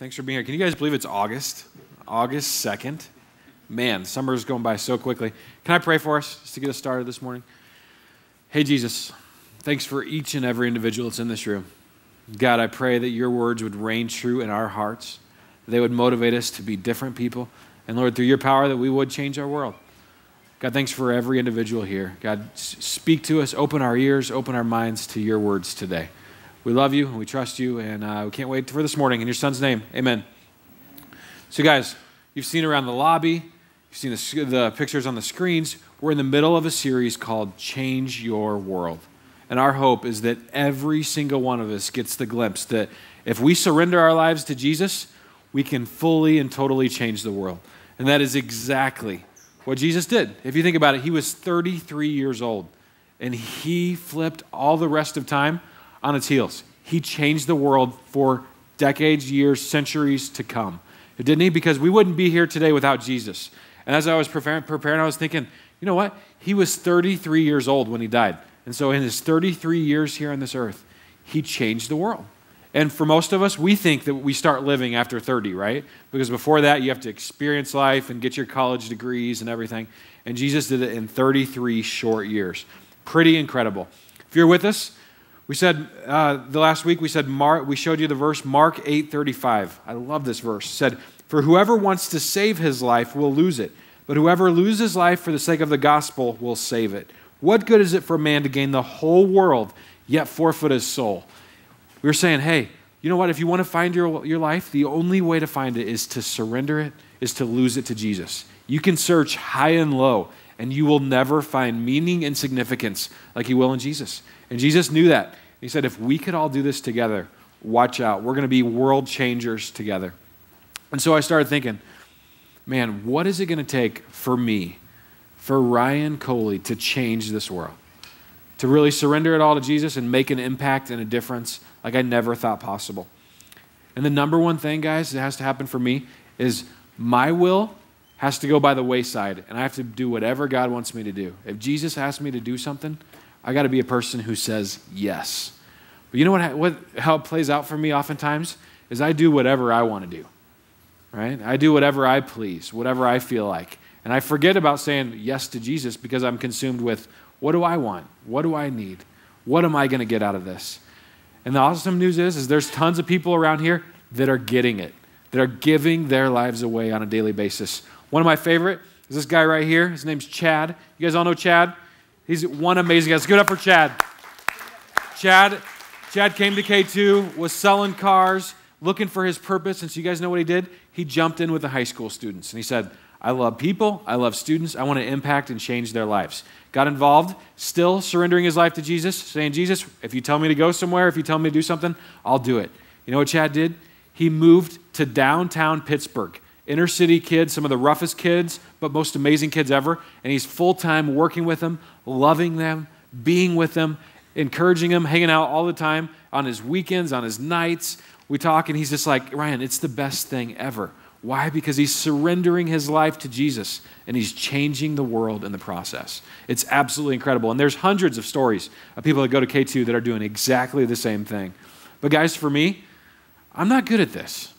Thanks for being here. Can you guys believe it's August? August 2nd? Man, summer's going by so quickly. Can I pray for us just to get us started this morning? Hey, Jesus, thanks for each and every individual that's in this room. God, I pray that your words would reign true in our hearts. They would motivate us to be different people. And Lord, through your power, that we would change our world. God, thanks for every individual here. God, speak to us, open our ears, open our minds to your words today. We love you and we trust you, and we can't wait for this morning. In your son's name, amen. So guys, you've seen around the lobby, you've seen the pictures on the screens. We're in the middle of a series called Change Your World. And our hope is that every single one of us gets the glimpse that if we surrender our lives to Jesus, we can fully and totally change the world. And that is exactly what Jesus did. If you think about it, he was 33 years old, and he flipped all the rest of time on its heels. He changed the world for decades, years, centuries to come. Didn't he? Because we wouldn't be here today without Jesus. And as I was preparing, I was thinking, you know what? He was 33 years old when he died. And so in his 33 years here on this earth, he changed the world. And for most of us, we think that we start living after 30, right? Because before that, you have to experience life and get your college degrees and everything. And Jesus did it in 33 short years. Pretty incredible. If you're with us, we said the last week, we showed you the verse Mark 8:35. I love this verse. It said, "For whoever wants to save his life will lose it, but whoever loses life for the sake of the gospel will save it. What good is it for a man to gain the whole world, yet forfeit his soul?" We were saying, hey, you know what? If you want to find your life, the only way to find it is to surrender it, is to lose it to Jesus. You can search high and low, and you will never find meaning and significance like you will in Jesus. And Jesus knew that. He said, if we could all do this together, watch out. We're going to be world changers together. And so I started thinking, man, what is it going to take for me, for Ryan Coley, to change this world? To really surrender it all to Jesus and make an impact and a difference like I never thought possible. And the number one thing, guys, that has to happen for me is my will has to go by the wayside, and I have to do whatever God wants me to do. If Jesus asks me to do something, I got to be a person who says yes. But you know how it plays out for me oftentimes is I do whatever I want to do, right? I do whatever I please, whatever I feel like. And I forget about saying yes to Jesus because I'm consumed with, what do I want? What do I need? What am I going to get out of this? And the awesome news is there's tons of people around here that are getting it, that are giving their lives away on a daily basis. One of my favorite is this guy right here. His name's Chad. You guys all know Chad? He's one amazing guy. Let's give it up for Chad. Chad came to K2, was selling cars, looking for his purpose. And so you guys know what he did? He jumped in with the high school students. And he said, I love people. I love students. I want to impact and change their lives. Got involved, still surrendering his life to Jesus, saying, Jesus, if you tell me to go somewhere, if you tell me to do something, I'll do it. You know what Chad did? He moved to downtown Pittsburgh. Inner city kids, some of the roughest kids, but most amazing kids ever. And he's full-time working with them, loving them, being with them, encouraging them, hanging out all the time on his weekends, on his nights. We talk, and he's just like, Ryan, it's the best thing ever. Why? Because he's surrendering his life to Jesus, and he's changing the world in the process. It's absolutely incredible. And there's hundreds of stories of people that go to K2 that are doing exactly the same thing. But guys, for me, I'm not good at this.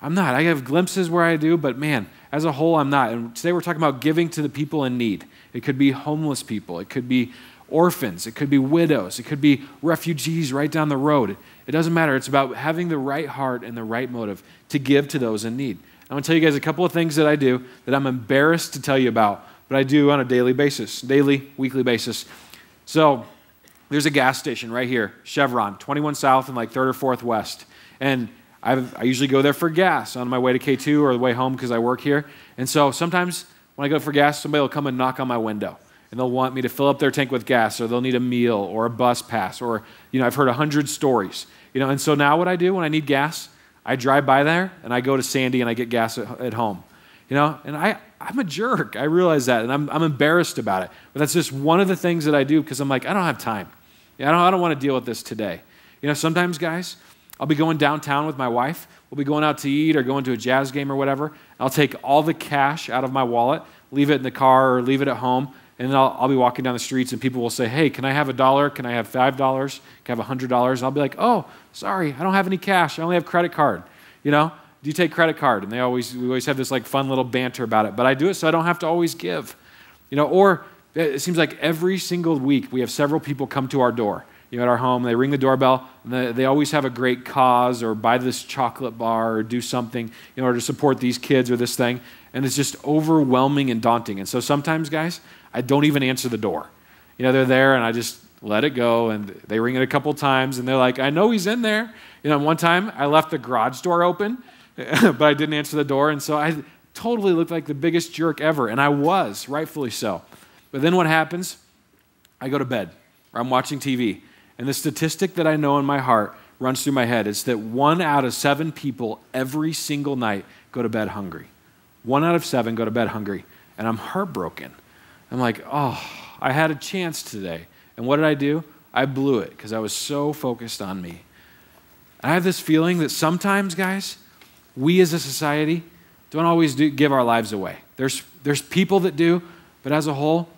I'm not. I have glimpses where I do, but man, as a whole, I'm not. And today we're talking about giving to the people in need. It could be homeless people. It could be orphans. It could be widows. It could be refugees right down the road. It doesn't matter. It's about having the right heart and the right motive to give to those in need. I'm going to tell you guys a couple of things that I do that I'm embarrassed to tell you about, but I do on a daily basis, weekly basis. So there's a gas station right here, Chevron, 21 South and like 3rd or 4th West. And I usually go there for gas on my way to K2 or the way home because I work here. And so sometimes when I go for gas, somebody will come and knock on my window. And they'll want me to fill up their tank with gas, or they'll need a meal or a bus pass, or, I've heard 100 stories. And so now what I do when I need gas, I drive by there, and I go to Sandy, and I get gas at home. And I'm a jerk. I realize that, and I'm embarrassed about it. But that's just one of the things that I do because I'm like, I don't have time. I don't want to deal with this today. Sometimes, guys, I'll be going downtown with my wife. We'll be going out to eat or going to a jazz game or whatever. I'll take all the cash out of my wallet, leave it in the car or leave it at home, and then I'll be walking down the streets, and people will say, hey, can I have $1? Can I have $5? Can I have $100? And I'll be like, oh, sorry, I don't have any cash. I only have credit card, do you take credit card? And we always have this like fun little banter about it. But I do it so I don't have to always give. Or it seems like every single week we have several people come to our door, at our home. They ring the doorbell, and they always have a great cause or buy this chocolate bar or do something in order to support these kids or this thing. And it's just overwhelming and daunting. And so sometimes, guys, I don't even answer the door. They're there, and I just let it go, and they ring it a couple times, and they're like, I know he's in there. One time I left the garage door open, but I didn't answer the door, and so I totally looked like the biggest jerk ever, and I was, rightfully so. But then what happens? I go to bed, or I'm watching TV, and the statistic that I know in my heart runs through my head is that 1 out of 7 people every single night go to bed hungry. 1 out of 7 go to bed hungry, and I'm heartbroken. I'm like, oh, I had a chance today, and what did I do? I blew it because I was so focused on me. I have this feeling that sometimes, guys, we as a society don't always give our lives away. There's people that do, but as a whole,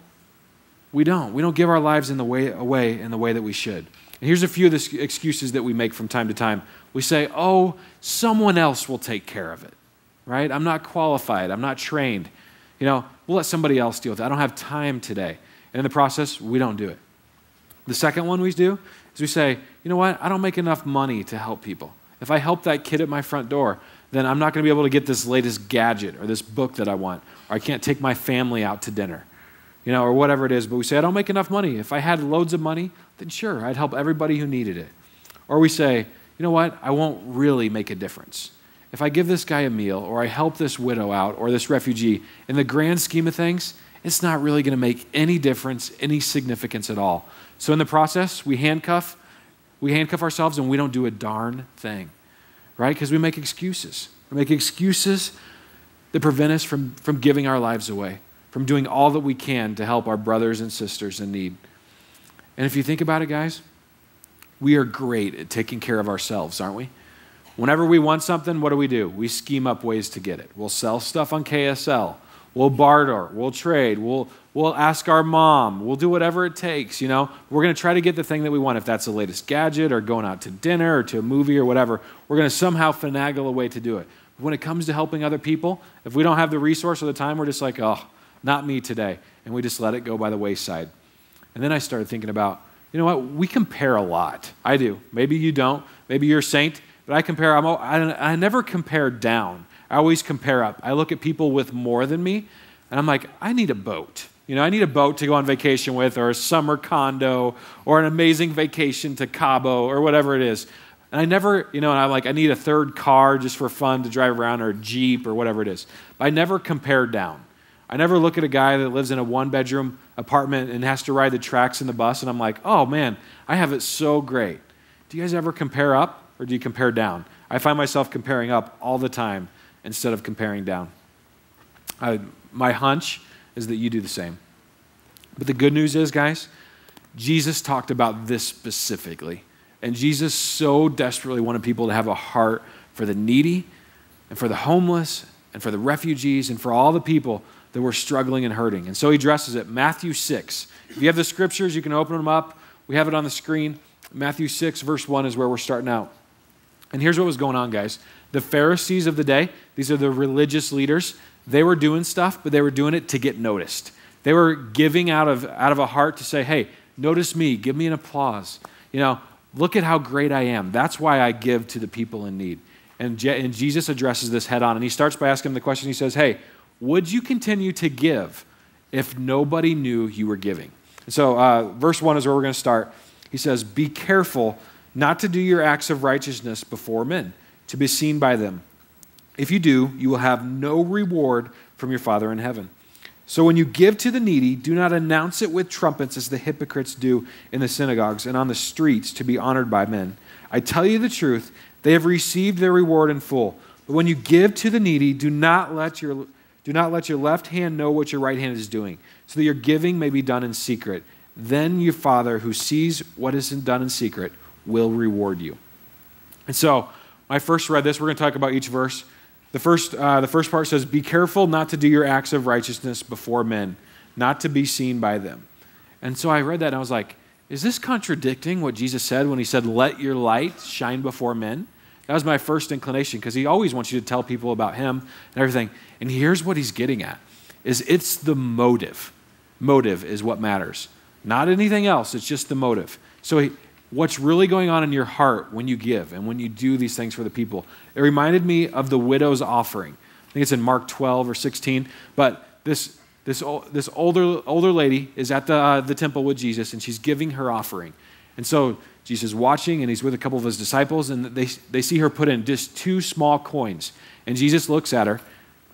we don't. We don't give our lives away in the way that we should. And here's a few of the excuses that we make from time to time. We say, oh, someone else will take care of it, right? I'm not qualified. I'm not trained. We'll let somebody else deal with it. I don't have time today. And in the process, we don't do it. The second one we do is we say, you know what? I don't make enough money to help people. If I help that kid at my front door, then I'm not going to be able to get this latest gadget or this book that I want, or I can't take my family out to dinner, or whatever it is. But we say, I don't make enough money. If I had loads of money, then sure, I'd help everybody who needed it. Or we say, you know what? I won't really make a difference. If I give this guy a meal, or I help this widow out, or this refugee, in the grand scheme of things, it's not really going to make any difference, any significance at all. So in the process, we handcuff ourselves, and we don't do a darn thing, right? Because we make excuses. We make excuses that prevent us from giving our lives away, from doing all that we can to help our brothers and sisters in need. And if you think about it, guys, we are great at taking care of ourselves, aren't we? Whenever we want something, what do? We scheme up ways to get it. We'll sell stuff on KSL. We'll barter. We'll trade. We'll ask our mom. We'll do whatever it takes, We're going to try to get the thing that we want. If that's the latest gadget or going out to dinner or to a movie or whatever, we're going to somehow finagle a way to do it. But when it comes to helping other people, if we don't have the resource or the time, we're just like, oh, not me today. And we just let it go by the wayside. And then I started thinking about, you know what? We compare a lot. I do. Maybe you don't. Maybe you're a saint. But I compare. I never compare down. I always compare up. I look at people with more than me, and I'm like, I need a boat. I need a boat to go on vacation with, or a summer condo, or an amazing vacation to Cabo, or whatever it is. And I never, and I'm like, I need a third car just for fun to drive around, or a Jeep, or whatever it is. But I never compare down. I never look at a guy that lives in a one-bedroom apartment and has to ride the tracks in the bus, and I'm like, oh man, I have it so great. Do you guys ever compare up, or do you compare down? I find myself comparing up all the time instead of comparing down. My hunch is that you do the same. But the good news is, guys, Jesus talked about this specifically. And Jesus so desperately wanted people to have a heart for the needy and for the homeless and for the refugees and for all the people that were struggling and hurting. And so he addresses it. Matthew 6. If you have the scriptures, you can open them up. We have it on the screen. Matthew 6, verse 1 is where we're starting out. And here's what was going on, guys. The Pharisees of the day, these are the religious leaders, they were doing stuff, but they were doing it to get noticed. They were giving out of a heart to say, hey, notice me, give me an applause. Look at how great I am. That's why I give to the people in need. And Jesus addresses this head on, and he starts by asking them the question. He says, hey, would you continue to give if nobody knew you were giving? And so verse 1 is where we're going to start. He says, be careful not to do your acts of righteousness before men, to be seen by them. If you do, you will have no reward from your Father in heaven. So when you give to the needy, do not announce it with trumpets as the hypocrites do in the synagogues and on the streets to be honored by men. I tell you the truth, they have received their reward in full. But when you give to the needy, do not let your left hand know what your right hand is doing, so that your giving may be done in secret. Then your Father who sees what is done in secret will reward you. And so when I first read this, we're going to talk about each verse. The first part says, be careful not to do your acts of righteousness before men, not to be seen by them. And so I read that and I was like, is this contradicting what Jesus said when he said, let your light shine before men? That was my first inclination because he always wants you to tell people about him and everything. And here's what he's getting at, is it's the motive. Motive is what matters. Not anything else, it's just the motive. So what's really going on in your heart when you give and when you do these things for the people? It reminded me of the widow's offering. I think it's in Mark 12 or 16, but this older lady is at the temple with Jesus, and she's giving her offering. And so Jesus is watching, and he's with a couple of his disciples, and they see her put in just 2 small coins. And Jesus looks at her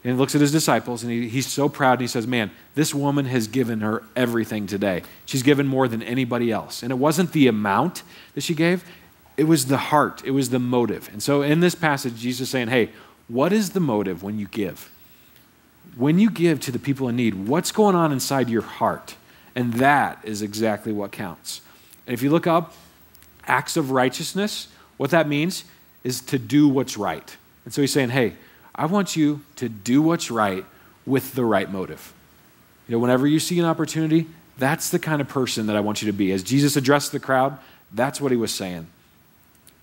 and looks at his disciples, and he's so proud, and he says, man, this woman has given her everything today. She's given more than anybody else. And it wasn't the amount that she gave, it was the heart, it was the motive. And so in this passage, Jesus is saying, hey, what is the motive when you give? When you give to the people in need, what's going on inside your heart? And that is exactly what counts. And if you look up acts of righteousness, what that means is to do what's right. And so he's saying, hey, I want you to do what's right with the right motive. Whenever you see an opportunity, that's the kind of person that I want you to be. As Jesus addressed the crowd, that's what he was saying.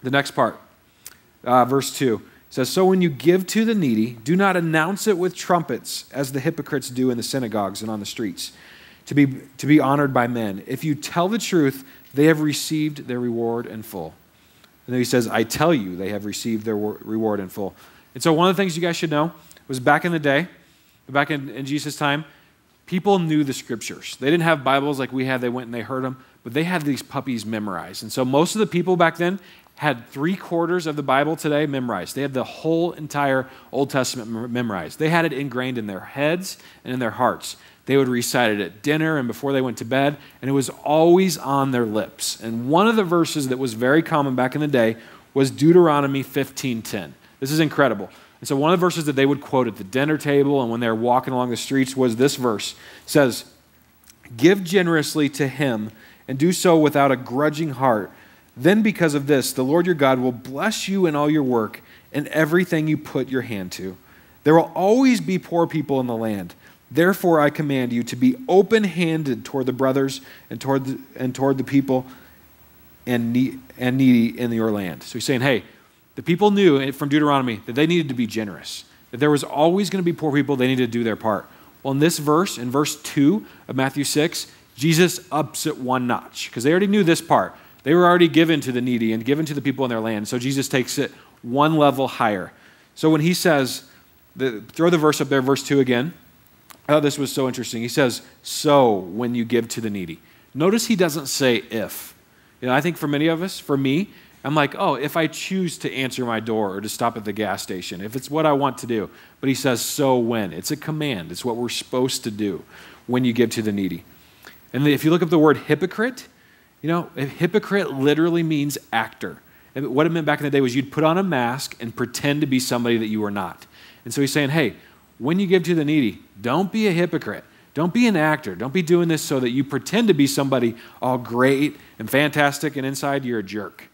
The next part, verse 2, says, so when you give to the needy, do not announce it with trumpets, as the hypocrites do in the synagogues and on the streets, to be honored by men. If you tell the truth, they have received their reward in full. And then he says, I tell you, they have received their reward in full. And so one of the things you guys should know was back in the day, back in Jesus' time, people knew the scriptures. They didn't have Bibles like we had. They went and they heard them, but they had these puppies memorized. And so most of the people back then had 3/4 of the Bible today memorized. They had the whole entire Old Testament memorized. They had it ingrained in their heads and in their hearts. They would recite it at dinner and before they went to bed, and it was always on their lips. And one of the verses that was very common back in the day was Deuteronomy 15:10. This is incredible. And so one of the verses that they would quote at the dinner table and when they were walking along the streets was this verse. It says, give generously to him and do so without a grudging heart. Then because of this, the Lord your God will bless you in all your work and everything you put your hand to. There will always be poor people in the land. Therefore I command you to be open-handed toward the brothers and toward the people and needy in your land. So he's saying, hey, the people knew from Deuteronomy that they needed to be generous, that there was always going to be poor people. They needed to do their part. Well, in this verse, in verse 2 of Matthew 6, Jesus ups it one notch because they already knew this part. They were already given to the needy and given to the people in their land. So Jesus takes it one level higher. So when he says, throw the verse up there, verse 2 again. I thought this was so interesting. He says, so when you give to the needy. Notice he doesn't say if. I think for many of us, for me, I'm like, oh, if I choose to answer my door or to stop at the gas station, if it's what I want to do. But he says, so when. It's a command. It's what we're supposed to do when you give to the needy. And if you look up the word hypocrite, a hypocrite literally means actor. And what it meant back in the day was you'd put on a mask and pretend to be somebody that you were not. And so he's saying, hey, when you give to the needy, don't be a hypocrite. Don't be an actor. Don't be doing this so that you pretend to be somebody all great and fantastic and inside you're a jerk.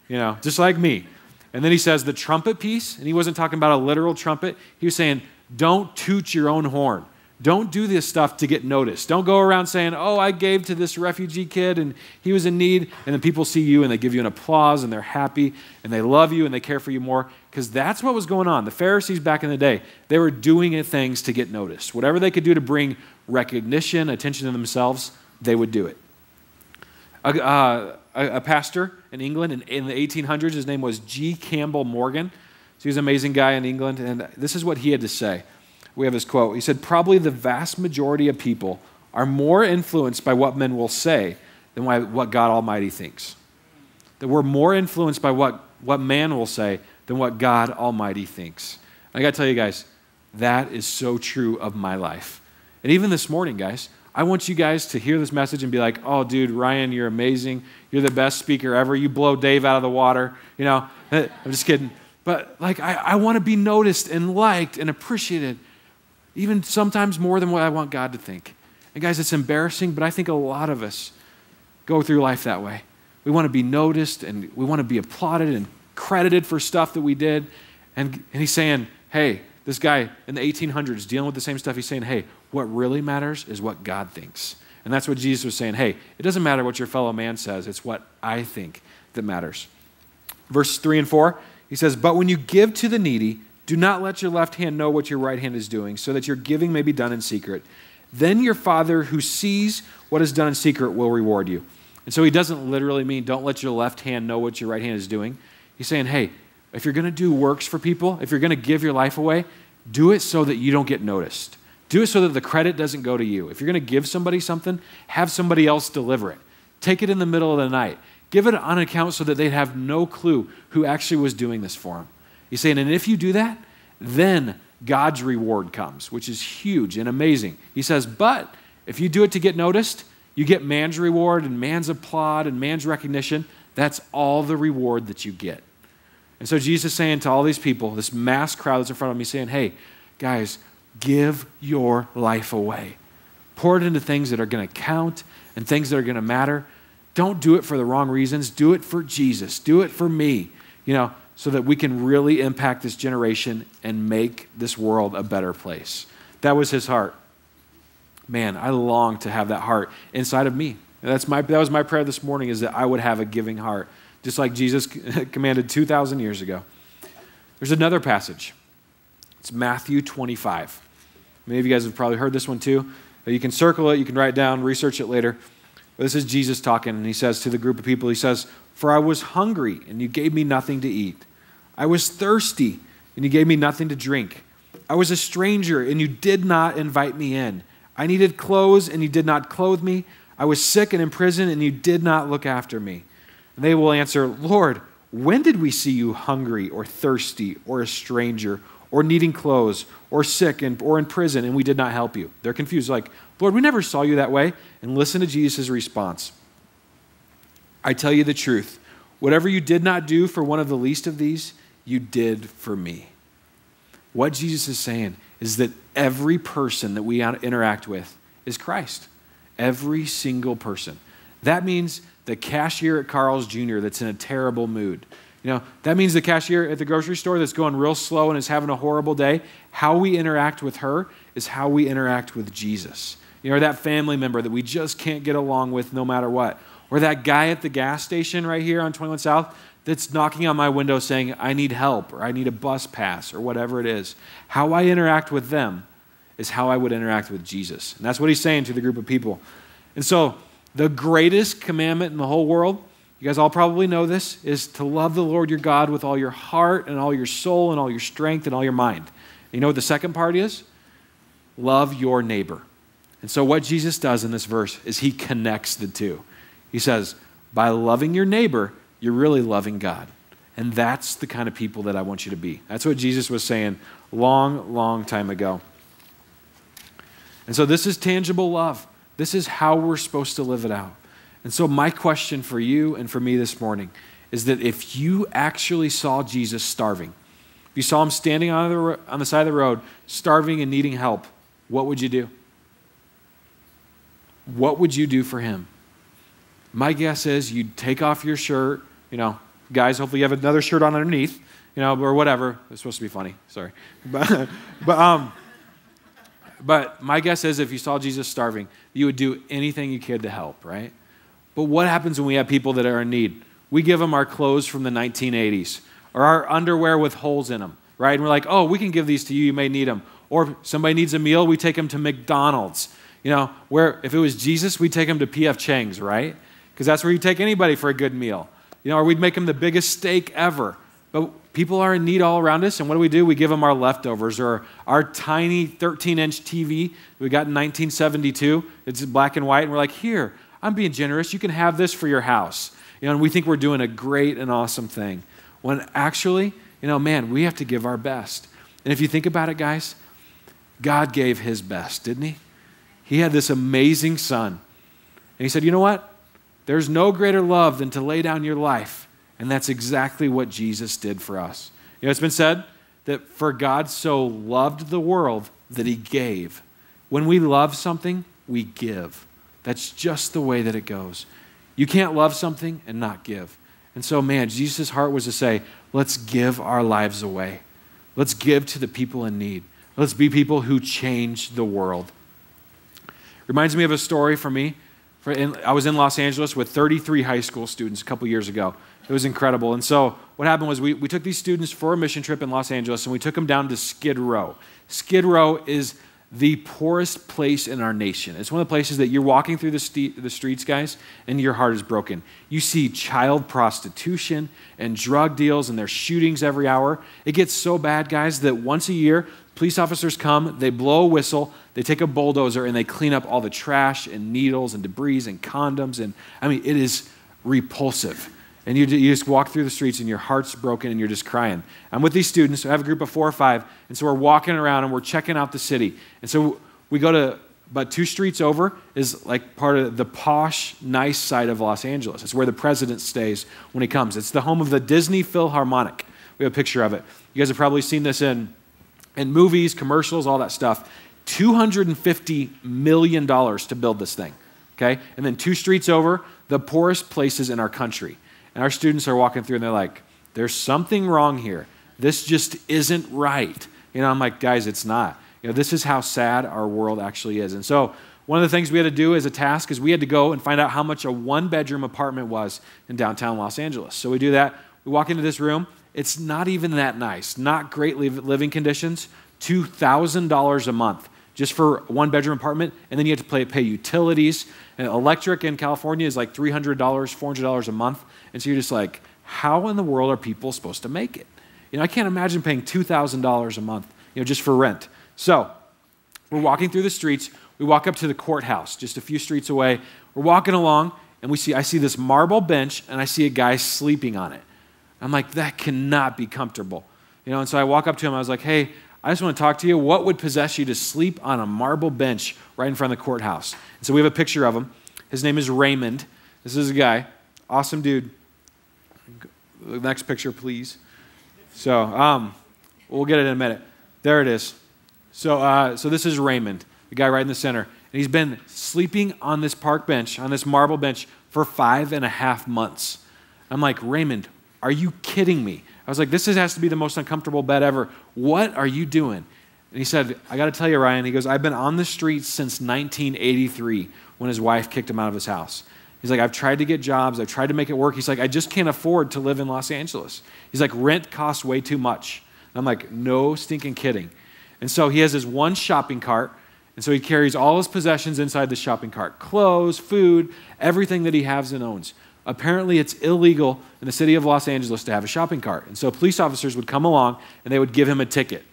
Just like me. And then he says the trumpet piece, and he wasn't talking about a literal trumpet. He was saying, don't toot your own horn. Don't do this stuff to get noticed. Don't go around saying, oh, I gave to this refugee kid and he was in need. And then people see you and they give you an applause and they're happy and they love you and they care for you more. Because that's what was going on. The Pharisees back in the day, they were doing things to get noticed. Whatever they could do to bring recognition, attention to themselves, they would do it. A pastor in England in the 1800s, his name was G. Campbell Morgan. So he was an amazing guy in England. And this is what he had to say. We have his quote. He said, probably the vast majority of people are more influenced by what men will say than what God Almighty thinks. That we're more influenced by what man will say than what God Almighty thinks. And I got to tell you guys, that is so true of my life. And even this morning, guys, I want you guys to hear this message and be like, oh, dude, Ryan, you're amazing. You're the best speaker ever. You blow Dave out of the water. I'm just kidding. But I want to be noticed and liked and appreciated, even sometimes more than what I want God to think. And guys, it's embarrassing, but I think a lot of us go through life that way. We want to be noticed and we want to be applauded and credited for stuff that we did. And he's saying, hey, this guy in the 1800s dealing with the same stuff, he's saying, hey, what really matters is what God thinks. And that's what Jesus was saying. Hey, it doesn't matter what your fellow man says. It's what I think that matters. Verse 3 and 4, He says, but when you give to the needy, do not let your left hand know what your right hand is doing, so that your giving may be done in secret. Then your Father who sees what is done in secret will reward you. And so he doesn't literally mean don't let your left hand know what your right hand is doing. He's saying, hey, if you're going to do works for people, if you're going to give your life away, do it so that you don't get noticed. Do it so that the credit doesn't go to you. If you're going to give somebody something, have somebody else deliver it. Take it in the middle of the night. Give it on account so that they'd have no clue who actually was doing this for them. He's saying, and if you do that, then God's reward comes, which is huge and amazing. He says, but if you do it to get noticed, you get man's reward and man's applaud and man's recognition. That's all the reward that you get. And so Jesus is saying to all these people, this mass crowd that's in front of me, saying, hey, guys, give your life away. Pour it into things that are going to count and things that are going to matter. Don't do it for the wrong reasons. Do it for Jesus. Do it for me, so that we can really impact this generation and make this world a better place. That was his heart. Man, I long to have that heart inside of me. And that was my prayer this morning, is that I would have a giving heart, just like Jesus commanded 2,000 years ago. There's another passage. It's Matthew 25. Many of you guys have probably heard this one too. You can circle it, you can write it down, research it later. But this is Jesus talking, and he says to the group of people, he says, for I was hungry, and you gave me nothing to eat. I was thirsty, and you gave me nothing to drink. I was a stranger, and you did not invite me in. I needed clothes, and you did not clothe me. I was sick and in prison, and you did not look after me. And they will answer, Lord, when did we see you hungry or thirsty or a stranger or needing clothes or sick or in prison, and we did not help you? They're confused, like, Lord, we never saw you that way. And listen to Jesus' response. I tell you the truth. Whatever you did not do for one of the least of these, you did for me. What Jesus is saying is that every person that we interact with is Christ. Every single person. That means the cashier at Carl's Jr. that's in a terrible mood. That means the cashier at the grocery store that's going real slow and is having a horrible day. How we interact with her is how we interact with Jesus. Or that family member that we just can't get along with no matter what. Or that guy at the gas station right here on 21 South that's knocking on my window saying, I need help, or I need a bus pass, or whatever it is. How I interact with them is how I would interact with Jesus. And that's what he's saying to the group of people. And so the greatest commandment in the whole world, you guys all probably know this, is to love the Lord your God with all your heart and all your soul and all your strength and all your mind. And you know what the second part is? Love your neighbor. And so what Jesus does in this verse is he connects the two. He says, by loving your neighbor, you're really loving God. And that's the kind of people that I want you to be. That's what Jesus was saying long, long time ago. And so this is tangible love. This is how we're supposed to live it out. And so my question for you and for me this morning is that if you actually saw Jesus starving, if you saw him standing on the side of the road, starving and needing help, what would you do? What would you do for him? My guess is you'd take off your shirt, guys, hopefully you have another shirt on underneath, or whatever. It's supposed to be funny, sorry. But my guess is if you saw Jesus starving, you would do anything you could to help, right? But what happens when we have people that are in need? We give them our clothes from the 1980s or our underwear with holes in them, right? And we're like, oh, we can give these to you. You may need them. Or if somebody needs a meal, we take them to McDonald's. Where if it was Jesus, we'd take him to P.F. Chang's, right? Because that's where you take anybody for a good meal. Or we'd make them the biggest steak ever. But people are in need all around us, and what do? We give them our leftovers or our tiny 13-inch TV we got in 1972. It's black and white, and we're like, here, I'm being generous. You can have this for your house. And we think we're doing a great and awesome thing. When actually, we have to give our best. And if you think about it, guys, God gave his best, didn't he? He had this amazing son. And he said, you know what? There's no greater love than to lay down your life. And that's exactly what Jesus did for us. It's been said that for God so loved the world that he gave. When we love something, we give. That's just the way that it goes. You can't love something and not give. And so, Jesus' heart was to say, let's give our lives away. Let's give to the people in need. Let's be people who change the world. Reminds me of a story for me I was in Los Angeles with 33 high school students a couple years ago. It was incredible. And so what happened was we took these students for a mission trip in Los Angeles, and we took them down to Skid Row. Skid Row is the poorest place in our nation. It's one of the places that you're walking through the streets, guys, and your heart is broken. You see child prostitution and drug deals, and there's shootings every hour. It gets so bad, guys, that once a year, police officers come, they blow a whistle, they take a bulldozer, and they clean up all the trash and needles and debris and condoms. And I mean, it is repulsive. And you just walk through the streets and your heart's broken and you're just crying. I'm with these students. I have a group of 4 or 5. And so we're walking around and we're checking out the city. And so we go to about 2 streets over is like part of the posh, nice side of Los Angeles. It's where the president stays when he comes. It's the home of the Disney Philharmonic. We have a picture of it. You guys have probably seen this in movies, commercials, all that stuff. $250 million to build this thing. Okay? And then 2 streets over, the poorest places in our country. And our students are walking through and they're like, there's something wrong here. This just isn't right. I'm like, guys, it's not. This is how sad our world actually is. And so one of the things we had to do as a task is we had to go and find out how much a 1-bedroom apartment was in downtown Los Angeles. So we do that. We walk into this room. It's not even that nice. Not great living conditions. $2,000 a month just for a 1-bedroom apartment. And then you have to pay utilities. And electric in California is like $300, $400 a month. And so you're just like, how in the world are people supposed to make it? I can't imagine paying $2,000 a month, just for rent. So we're walking through the streets. We walk up to the courthouse just a few streets away. We're walking along, and I see this marble bench, and I see a guy sleeping on it. I'm like, that cannot be comfortable. And so I walk up to him. I was like, hey, I just want to talk to you. What would possess you to sleep on a marble bench right in front of the courthouse? And so we have a picture of him. His name is Raymond. This is a guy. Awesome dude. The next picture, please. So we'll get it in a minute. There it is. So this is Raymond, the guy right in the center. And he's been sleeping on this park bench, on this marble bench, for 5.5 months. I'm like, Raymond, are you kidding me? I was like, this has to be the most uncomfortable bed ever. What are you doing? And he said, I got to tell you, Ryan, he goes, I've been on the streets since 1983 when his wife kicked him out of his house. He's like, I've tried to get jobs. I've tried to make it work. He's like, I just can't afford to live in Los Angeles. He's like, rent costs way too much. And I'm like, no stinking kidding. And so he has his one shopping cart. And so he carries all his possessions inside the shopping cart. Clothes, food, everything that he has and owns. Apparently it's illegal in the city of Los Angeles to have a shopping cart. And so police officers would come along and they would give him a ticket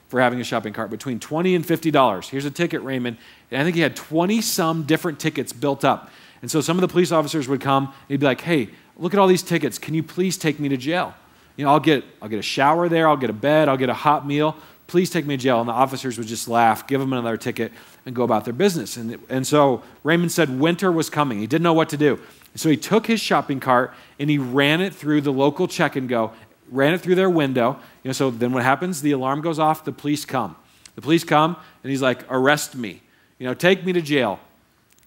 for having a shopping cart between $20 and $50. Here's a ticket, Raymond. And I think he had 20-some different tickets built up. And so some of the police officers would come and he'd be like, hey, look at all these tickets. Can you please take me to jail? I'll get a shower there. I'll get a bed. I'll get a hot meal. Please take me to jail. And the officers would just laugh, give him another ticket, and go about their business. And so Raymond said winter was coming. He didn't know what to do. And so he took his shopping cart and he ran it through the local check and go, ran it through their window. So then what happens? The alarm goes off. The police come. The police come and he's like, arrest me. Take me to jail.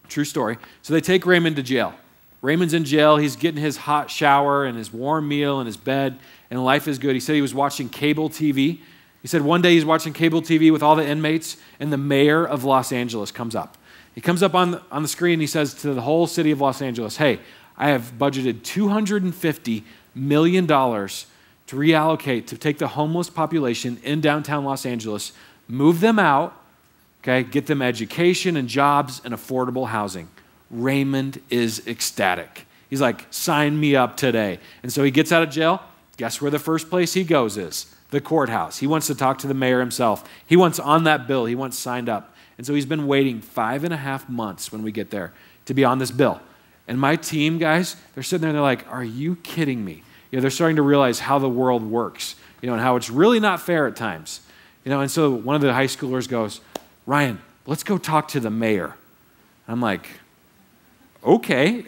True story. So they take Raymond to jail. Raymond's in jail. He's getting his hot shower and his warm meal and his bed, and life is good. He said he was watching cable TV. He said one day he's watching cable TV with all the inmates, and the mayor of Los Angeles comes up. He comes up on the screen, and he says to the whole city of Los Angeles, hey, I have budgeted $250 million to reallocate to take the homeless population in downtown Los Angeles, move them out, okay, get them education and jobs and affordable housing. Raymond is ecstatic. He's like, sign me up today. And so he gets out of jail. Guess where the first place he goes is? The courthouse. He wants to talk to the mayor himself. He wants on that bill. He wants signed up. And so he's been waiting 5.5 months when we get there to be on this bill. And my team, guys, they're sitting there and they're like, are you kidding me? They're starting to realize how the world works, and how it's really not fair at times. And so one of the high schoolers goes, Ryan, let's go talk to the mayor. I'm like, okay,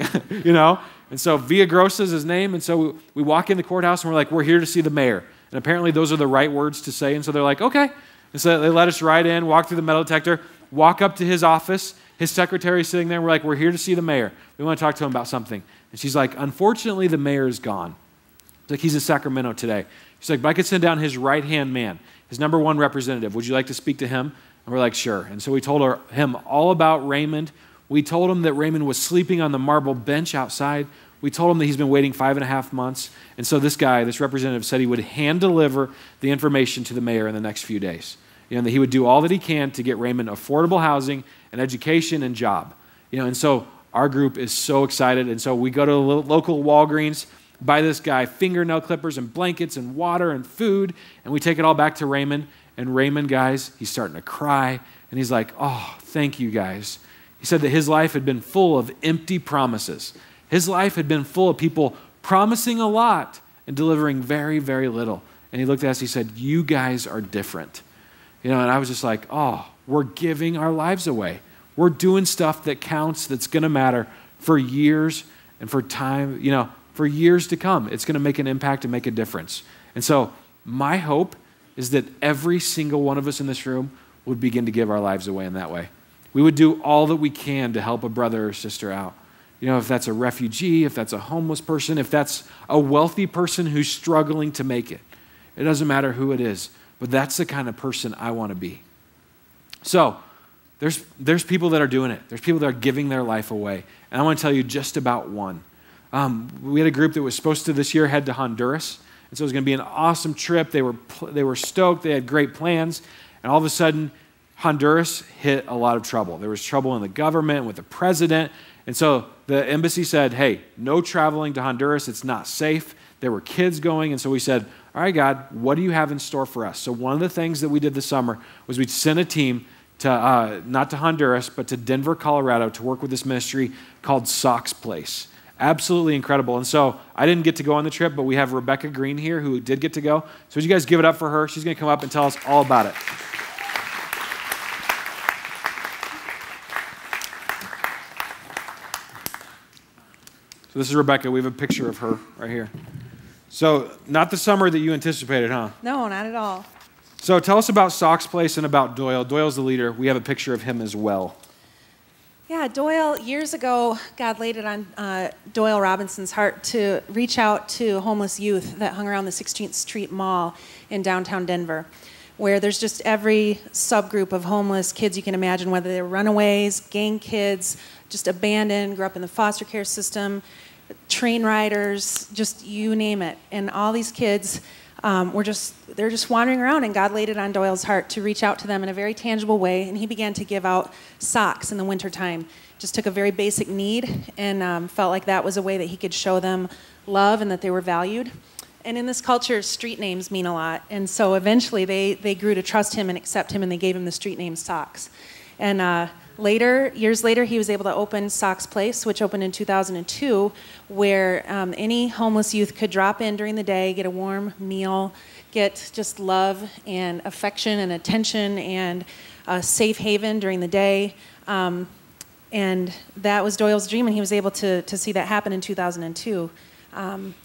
And so Villagrosa is his name, and so we walk in the courthouse and we're like, we're here to see the mayor. And apparently those are the right words to say, and so they're like, okay. And so they let us right in, walk through the metal detector, walk up to his office. His secretary's sitting there, and we're like, we're here to see the mayor. We want to talk to him about something. And she's like, unfortunately, the mayor is gone. It's like, he's in Sacramento today. She's like, but I could send down his right-hand man, his number 1 representative. Would you like to speak to him? And we're like, sure. And so we told him all about Raymond, We told him that Raymond was sleeping on the marble bench outside. We told him that he's been waiting 5.5 months. And so this representative said he would hand deliver the information to the mayor in the next few days. That he would do all that he can to get Raymond affordable housing and education and job. And so our group is so excited. And so we go to the local Walgreens, buy this guy fingernail clippers and blankets and water and food, and we take it all back to Raymond. And Raymond, guys, he's starting to cry. And he's like, oh, thank you, guys. He said that his life had been full of empty promises. His life had been full of people promising a lot and delivering very, very little. And he looked at us, he said, you guys are different. And I was just like, oh, we're giving our lives away. We're doing stuff that counts, that's going to matter for years and for time, for years to come. It's going to make an impact and make a difference. And so my hope is that every single one of us in this room would begin to give our lives away in that way. We would do all that we can to help a brother or sister out. If that's a refugee, if that's a homeless person, if that's a wealthy person who's struggling to make it. It doesn't matter who it is, but that's the kind of person I want to be. So there's people that are doing it. There's people that are giving their life away. And I want to tell you just about one. We had a group that was supposed to this year head to Honduras. And so it was going to be an awesome trip. They were stoked. They had great plans. And all of a sudden, Honduras hit a lot of trouble. There was trouble in the government with the president. And so the embassy said, hey, no traveling to Honduras. It's not safe. There were kids going. And so we said, all right, God, what do you have in store for us? So one of the things that we did this summer was we sent a team to, not to Honduras, but to Denver, Colorado to work with this ministry called Socks Place. Absolutely incredible. And so I didn't get to go on the trip, but we have Rebecca Green here who did get to go. So would you guys give it up for her? She's going to come up and tell us all about it. So this is Rebecca. We have a picture of her right here. So not the summer that you anticipated, huh? No, not at all. So tell us about Socks Place and about Doyle. Doyle's the leader. We have a picture of him as well. Yeah, Doyle, years ago, God laid it on Doyle Robinson's heart to reach out to homeless youth that hung around the 16th Street Mall in downtown Denver, where there's just every subgroup of homeless kids you can imagine, whether they're runaways, gang kids, just abandoned, grew up in the foster care system, train riders, just you name it. And all these kids they're just wandering around, and God laid it on Doyle's heart to reach out to them in a very tangible way, and he began to give out socks in the wintertime. Just took a very basic need and felt like that was a way that he could show them love and that they were valued. And in this culture, street names mean a lot, and so eventually they grew to trust him and accept him, and they gave him the street name Socks. And years later, he was able to open Socks Place, which opened in 2002, where any homeless youth could drop in during the day, get a warm meal, get just love and affection and attention and a safe haven during the day. And that was Doyle's dream, and he was able to see that happen in 2002.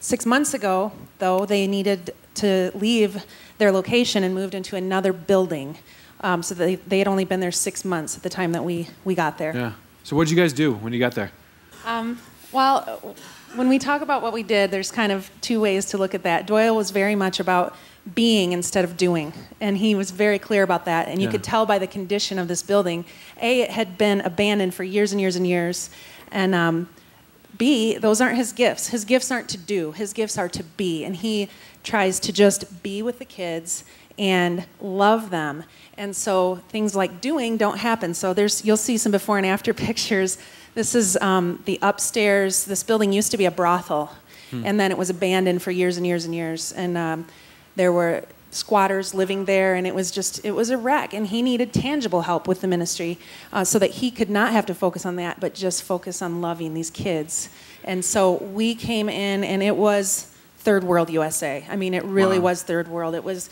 6 months ago, though, they needed to leave their location and moved into another building. So they had only been there 6 months at the time that we got there. Yeah. So what did you guys do when you got there? Well, when we talk about what we did, there's kind of two ways to look at that. Doyle was very much about being instead of doing, and he was very clear about that. And you could tell by the condition of this building. A, it had been abandoned for years and years and years, and B, those aren't his gifts. His gifts aren't to do. His gifts are to be, and he tries to just be with the kids and love them. And so things like doing don't happen. So you'll see some before and after pictures. This is the upstairs. This building used to be a brothel, and then it was abandoned for years and years and years. And there were squatters living there, and it was a wreck. And he needed tangible help with the ministry so that he could not have to focus on that, but just focus on loving these kids. And so we came in, and it was third world USA. I mean, it really was third world. It was.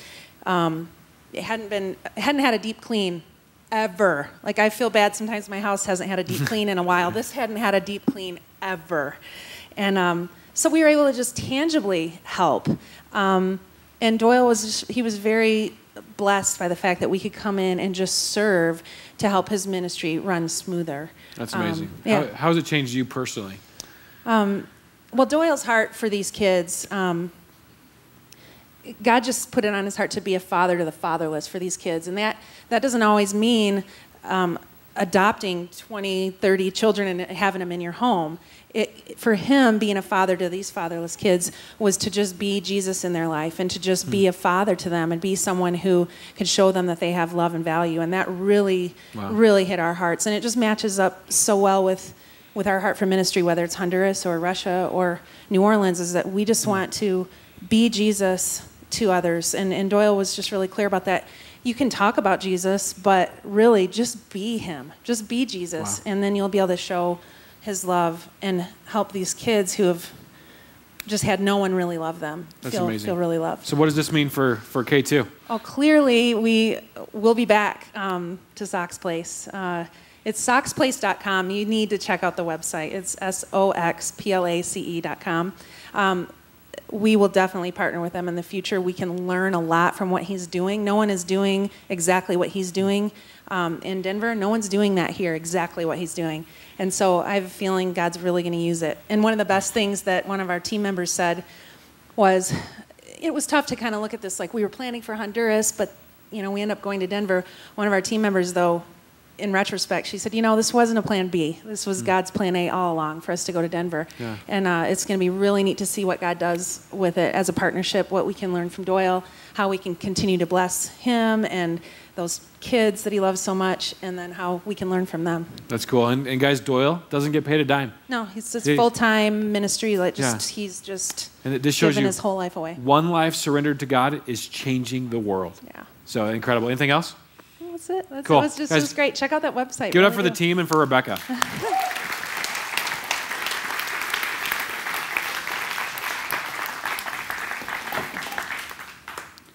It hadn't had a deep clean ever. Like, I feel bad sometimes my house hasn't had a deep clean in a while. This hadn't had a deep clean ever. And so we were able to just tangibly help. And Doyle was very blessed by the fact that we could come in and just serve to help his ministry run smoother. That's amazing. Yeah. How has it changed you personally? Well, Doyle's heart for these kids, God just put it on his heart to be a father to the fatherless for these kids. And that doesn't always mean adopting 20, 30 children and having them in your home. For him, being a father to these fatherless kids was to just be Jesus in their life and to just be a father to them and be someone who could show them that they have love and value. And that really, really hit our hearts. And it just matches up so well with our heart for ministry, whether it's Honduras or Russia or New Orleans, is that we just want to be Jesus to others. And Doyle was just really clear about that. You can talk about Jesus, but really just be him. Just be Jesus. And then you'll be able to show his love and help these kids who have just had no one really love them. That's amazing. Feel really loved. So what does this mean for K2? Oh, clearly we will be back to Sock's Place. It's socksplace.com. You need to check out the website. It's soxplace.com. We will definitely partner with them in the future. We can learn a lot from what he's doing. No one is doing exactly what he's doing in Denver. No one's doing that here, exactly what he's doing. And so I have a feeling God's really going to use it. And one of the best things that one of our team members said was, it was tough to kind of look at this like we were planning for Honduras, but we end up going to Denver. One of our team members, though, in retrospect, she said, this wasn't a plan B. This was God's plan A all along for us to go to Denver. Yeah. And it's going to be really neat to see what God does with it as a partnership, what we can learn from Doyle, how we can continue to bless him and those kids that he loves so much, and then how we can learn from them. That's cool. And guys, Doyle doesn't get paid a dime. No, he's just full-time ministry. He's just and this shows giving you his whole life away. One life surrendered to God is changing the world. Yeah. So incredible. Anything else? That's it. Cool. It was great. Check out that website. Give it up for the team and for Rebecca.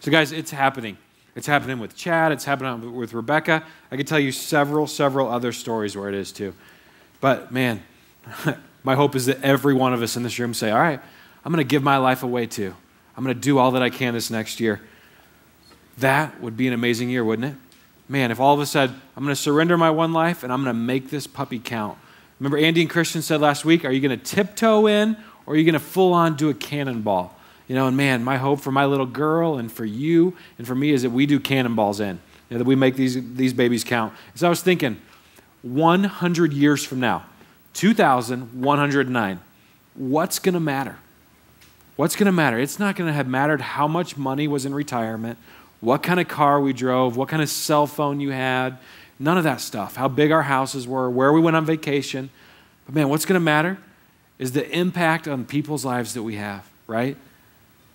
So guys, it's happening. It's happening with Chad. It's happening with Rebecca. I could tell you several other stories where it is too. But man, my hope is that every one of us in this room say, all right, I'm going to give my life away too. I'm going to do all that I can this next year. That would be an amazing year, wouldn't it? Man, if all of us said, I'm going to surrender my one life and I'm going to make this puppy count. Remember Andy and Christian said last week, are you going to tiptoe in or are you going to full on do a cannonball? And man, my hope for my little girl and for you and for me is that we do cannonballs in, that we make these babies count. So I was thinking, 100 years from now, 2109, what's going to matter? What's going to matter? It's not going to have mattered how much money was in retirement, what kind of car we drove, what kind of cell phone you had, none of that stuff, how big our houses were, where we went on vacation. But man, what's going to matter is the impact on people's lives that we have, right?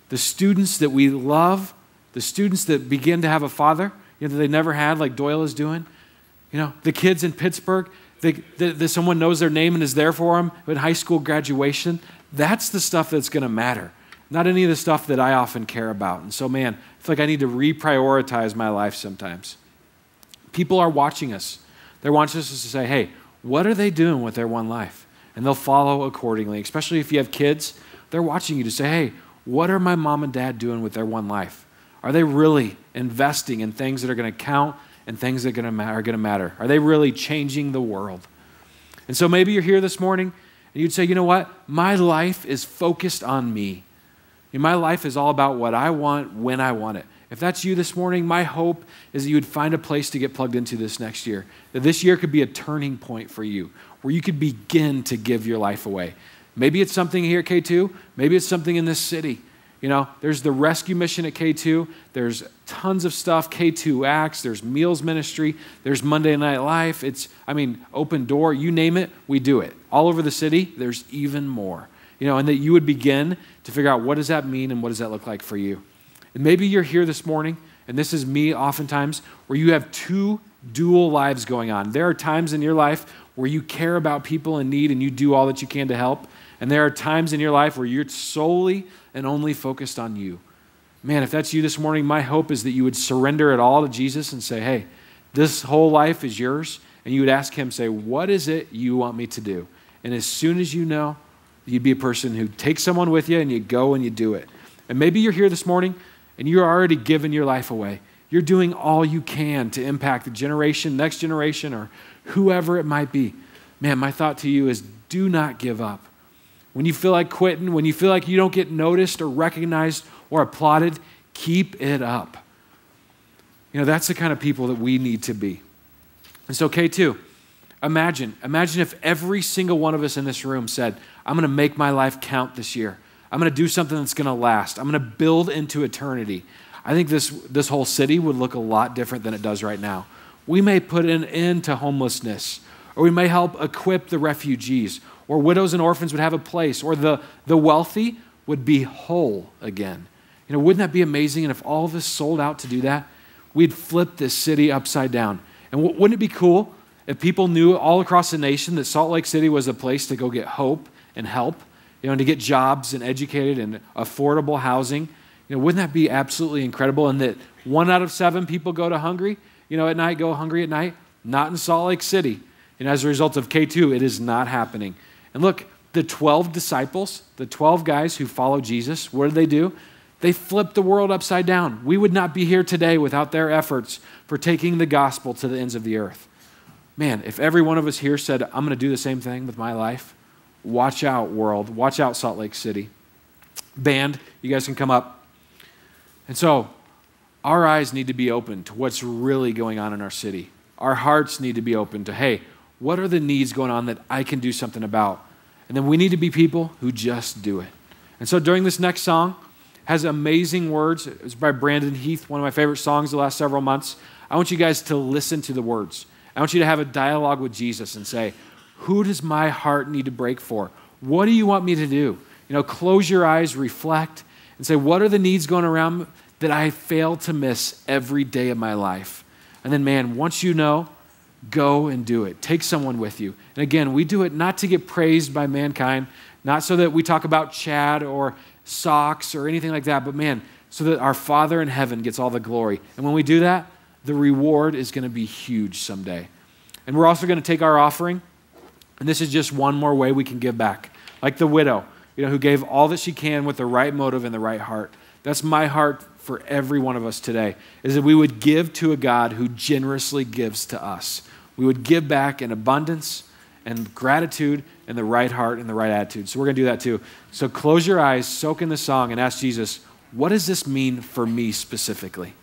The students that we love, the students that begin to have a father that they never had like Doyle is doing, the kids in Pittsburgh, that someone knows their name and is there for them at high school graduation, that's the stuff that's going to matter. Not any of the stuff that I often care about. And so, man, I feel like I need to reprioritize my life sometimes. People are watching us. They're watching us to say, hey, what are they doing with their one life? And they'll follow accordingly, especially if you have kids. They're watching you to say, hey, what are my mom and dad doing with their one life? Are they really investing in things that are going to count and things that are going to matter? Are they really changing the world? And so maybe you're here this morning and you'd say, you know what? My life is focused on me. My life is all about what I want when I want it. If that's you this morning, my hope is that you would find a place to get plugged into this next year. That this year could be a turning point for you where you could begin to give your life away. Maybe it's something here at K2. Maybe it's something in this city. There's the rescue mission at K2. There's tons of stuff, K2 Acts. There's meals ministry. There's Monday Night Life. Open door. You name it, we do it. All over the city, there's even more. And that you would begin to figure out what does that mean and what does that look like for you. And maybe you're here this morning, and this is me oftentimes, where you have two dual lives going on. There are times in your life where you care about people in need and you do all that you can to help. And there are times in your life where you're solely and only focused on you. Man, if that's you this morning, my hope is that you would surrender it all to Jesus and say, hey, this whole life is yours. And you would ask him, say, what is it you want me to do? And as soon as you know, you'd be a person who takes someone with you and you go and you do it. And maybe you're here this morning and you're already giving your life away. You're doing all you can to impact the generation, next generation, or whoever it might be. Man, my thought to you is do not give up. When you feel like quitting, when you feel like you don't get noticed or recognized or applauded, keep it up. That's the kind of people that we need to be. And so K2, Imagine if every single one of us in this room said, I'm going to make my life count this year. I'm going to do something that's going to last. I'm going to build into eternity. I think this whole city would look a lot different than it does right now. We may put an end to homelessness, or we may help equip the refugees, or widows and orphans would have a place, or the wealthy would be whole again. Wouldn't that be amazing? And if all of us sold out to do that, we'd flip this city upside down. And wouldn't it be cool if people knew all across the nation that Salt Lake City was a place to go get hope and help, and to get jobs and educated and affordable housing? Wouldn't that be absolutely incredible? And that 1 out of 7 people go hungry at night? Not in Salt Lake City. And as a result of K2, it is not happening. And look, the 12 disciples, the 12 guys who follow Jesus, what do? They flipped the world upside down. We would not be here today without their efforts for taking the gospel to the ends of the earth. Man, if every one of us here said, I'm going to do the same thing with my life, watch out, world. Watch out, Salt Lake City. Band, you guys can come up. And so, our eyes need to be open to what's really going on in our city. Our hearts need to be open to, hey, what are the needs going on that I can do something about? And then we need to be people who just do it. And so during this next song, has amazing words. It's by Brandon Heath, one of my favorite songs the last several months. I want you guys to listen to the words. I want you to have a dialogue with Jesus and say, who does my heart need to break for? What do you want me to do? Close your eyes, reflect, and say, what are the needs going around that I fail to miss every day of my life? And then, man, once you know, go and do it. Take someone with you. And again, we do it not to get praised by mankind, not so that we talk about Chad or socks or anything like that, but man, so that our Father in heaven gets all the glory. And when we do that, the reward is going to be huge someday. And we're also going to take our offering, and this is just one more way we can give back. Like the widow, who gave all that she can with the right motive and the right heart. That's my heart for every one of us today, is that we would give to a God who generously gives to us. We would give back in abundance and gratitude and the right heart and the right attitude. So we're going to do that too. So close your eyes, soak in the song, and ask Jesus, what does this mean for me specifically?